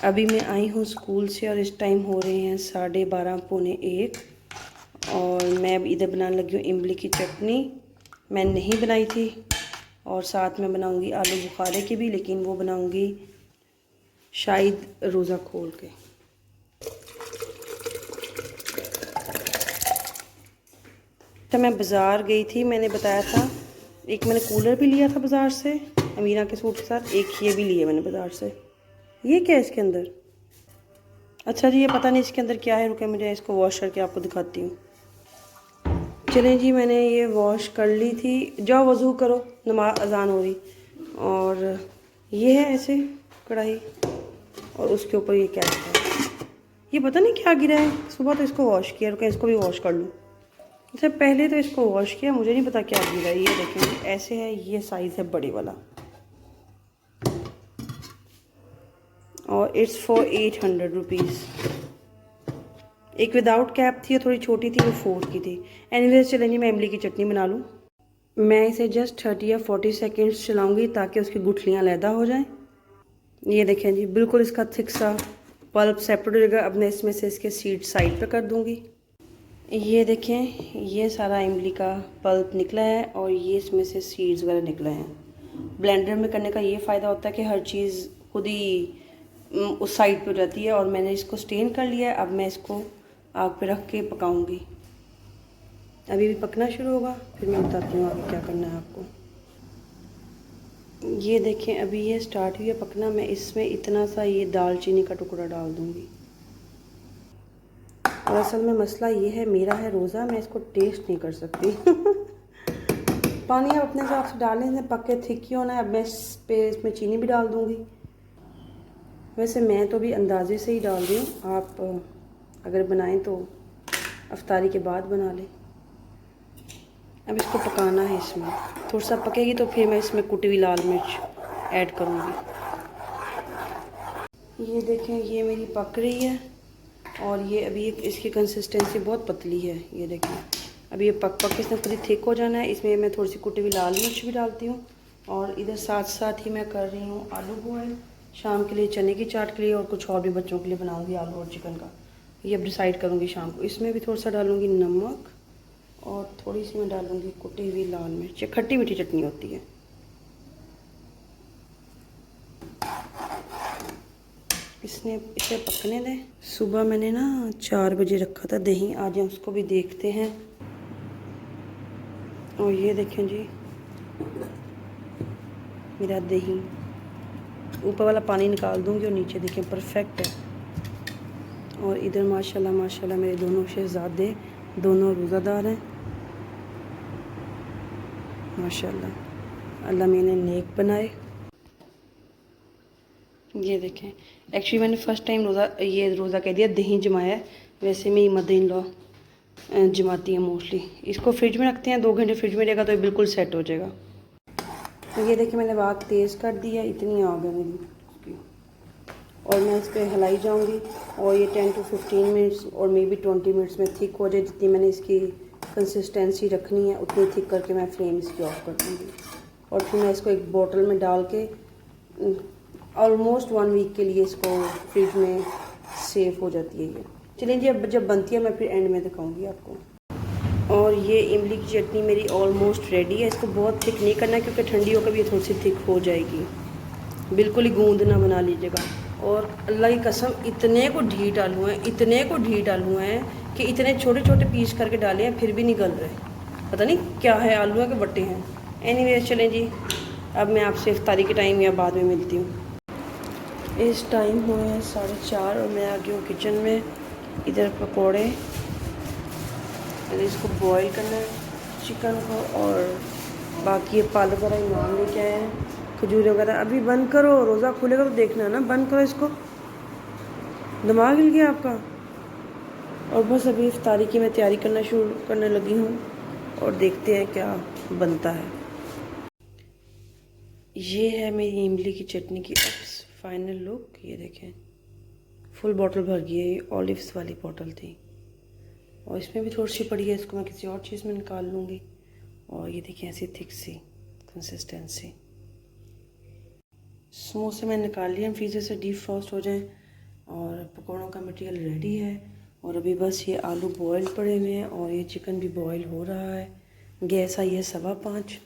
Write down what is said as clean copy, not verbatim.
अभी मैं आई हूँ स्कूल से और इस टाइम हो रहे हैं 12:30 पौने 1 और मैं अब इधर बनाने लगी हूँ इमली की चटनी। मैं नहीं बनाई थी और साथ में बनाऊँगी आलू बुखारे की भी, लेकिन वो बनाऊँगी शायद रोज़ा खोल के। तो मैं बाज़ार गई थी, मैंने बताया था। एक मैंने कूलर भी लिया था बाज़ार से अमीना के सूट के साथ, एक ये भी लिया मैंने बाज़ार से। ये क्या है इसके अंदर? अच्छा जी, ये पता नहीं इसके अंदर क्या है। रुके मुझे इसको वॉश करके आपको दिखाती हूँ। चलें जी, मैंने ये वॉश कर ली थी। जाओ वज़ू करो, नमाज अजान हो रही। और ये है ऐसे कढ़ाई और उसके ऊपर ये क्या है, ये पता नहीं क्या गिरा है। सुबह तो इसको वॉश किया, रुके इसको भी वॉश कर लूँ। अच्छा, पहले तो इसको वॉश किया, मुझे नहीं पता क्या गिरा है। ये देखें ऐसे है, ये साइज़ है बड़े वाला और इट्स फॉर 800 रुपीज़। एक विदाउट कैप थी, थोड़ी छोटी थी, वो 4 की थी। एनीवेज चलें जी, मैं इमली की चटनी बना लूँ। मैं इसे जस्ट 30 या 40 सेकेंड्स चलाऊँगी ताकि उसकी गुठलियाँ अलहदा हो जाएं। ये देखें जी, बिल्कुल इसका थिक सा पल्प सेपरेट हो जाएगा। अब मैं इसमें से इसके सीड साइड पर कर दूँगी। ये देखें, ये सारा इमली का पल्प निकला है और ये इसमें से सीड्स वगैरह निकले हैं। ब्लेंडर में करने का ये फ़ायदा होता है कि हर चीज़ खुद ही उस साइड पे हो जाती है। और मैंने इसको स्टेन कर लिया है। अब मैं इसको आग पे रख के पकाऊंगी। अभी भी पकना शुरू होगा, फिर मैं बताती हूँ आगे क्या करना है आपको। ये देखें, अभी ये स्टार्ट हुई है पकना। मैं इसमें इतना सा ये दालचीनी का टुकड़ा डाल दूँगी। और असल में मसला ये है, मेरा है रोज़ा, मैं इसको टेस्ट नहीं कर सकती। पानी आप अपने हिसाब से डालें, इसमें पक के थिक ही होना है। अब मैं इसमें चीनी भी डाल दूँगी। वैसे मैं तो भी अंदाजे से ही डाल रही हूँ, आप अगर बनाएं तो अफ्तारी के बाद बना लें। अब इसको पकाना है, इसमें थोड़ा सा पकेगी तो फिर मैं इसमें कुटी हुई लाल मिर्च ऐड करूँगी। ये देखें, ये मेरी पक रही है और ये अभी इसकी कंसिस्टेंसी बहुत पतली है। ये देखें, अभी ये पक के इसमें पूरी थिक हो जाना है। इसमें मैं थोड़ी सी कुटी हुई लाल मिर्च भी डालती हूँ। और इधर साथ साथ ही मैं कर रही हूँ आलू बॉयल शाम के लिए, चने की चाट के लिए, और कुछ और भी बच्चों के लिए बनाऊँगी आलू और चिकन का। ये अब डिसाइड करूँगी शाम को। इसमें भी थोड़ा सा डालूँगी नमक और थोड़ी सी मैं डालूँगी कुटी हुई लाल मिर्च। खट्टी मीठी चटनी होती है। इसे पकने दें। सुबह मैंने ना 4 बजे रखा था दही, आज हम उसको भी देखते हैं। और ये देखें जी, मेरा दही, ऊपर वाला पानी निकाल दूंगी और नीचे देखें परफेक्ट है। और इधर माशाल्लाह माशाल्लाह मेरे दोनों शहजादे दोनों रोज़ादार हैं माशाल्लाह। अल्लाह मैंने नेक बनाए। ये देखें, एक्चुअली मैंने फ़र्स्ट टाइम रोज़ा कह दिया, दही जमाया है। वैसे मेरी मदर इन लॉ जमाती है मोस्टली। इसको फ्रिज में रखते हैं, 2 घंटे फ्रिज में रहेगा तो ये बिल्कुल सेट हो जाएगा। तो ये देखिए, मैंने आग तेज़ कर दी है, इतनी आग है मेरी। और मैं इस पर हिलाई जाऊंगी और ये 10 to 15 मिनट्स और मे बी 20 मिनट्स में थिक हो जाए। जितनी मैंने इसकी कंसिस्टेंसी रखनी है उतनी थिक करके मैं फ्लेम इसकी ऑफ कर दूँगी। और फिर मैं इसको एक बोतल में डाल के ऑलमोस्ट 1 वीक के लिए इसको फ्रिज में सेफ हो जाती है ये। चलिए जी, अब जब बनती है मैं फिर एंड में दिखाऊंगी आपको। और ये इमली की चटनी मेरी ऑलमोस्ट रेडी है। इसको बहुत थिक नहीं करना है क्योंकि ठंडी होकर भी ये थोड़ी सी थिक हो जाएगी। बिल्कुल ही गूंद ना बना लीजिएगा। और अल्लाह की कसम, इतने को ढीठ आलू हैं, इतने को ढीठ आलू हैं कि इतने छोटे छोटे पीस करके डाले हैं फिर भी नहीं गल रहे। पता नहीं क्या है, आलू है कि बट्टे हैं। एनीवेज चलें जी, अब मैं आपसे इफ्तारी के टाइम या बाद में मिलती हूँ। इस टाइम हुए हैं 4:30 और मैं आ गई हूँ किचन में। इधर पकौड़े, इसको बॉईल करना है चिकन को, और बाकी ये पालक वगैरह इमाम लेके आए हैं, खजूर वगैरह। अभी बंद करो, रोज़ा खुलेगा तो देखना ना, बंद करो इसको। दिमाग हिल गया आपका। और बस अभी इफ्तारी की मैं तैयारी करना शुरू करने लगी हूँ और देखते हैं क्या बनता है। ये है मेरी इमली की चटनी की फाइनल लुक। ये देखें, फुल बॉटल भर गई है। ये ऑलिव्स वाली बॉटल थी और इसमें भी थोड़ी सी पड़ी है, इसको मैं किसी और चीज़ में निकाल लूँगी। और ये देखिए ऐसी थिक सी कंसिस्टेंसी। समोसे मैंने निकाल लिए, फ्रीज़र से डीप फ्रॉस्ट हो जाएं और पकौड़ों का मटेरियल रेडी है और अभी बस ये आलू बॉयल पड़े हुए हैं और ये चिकन भी बॉयल हो रहा है। गैस आई है 5:15।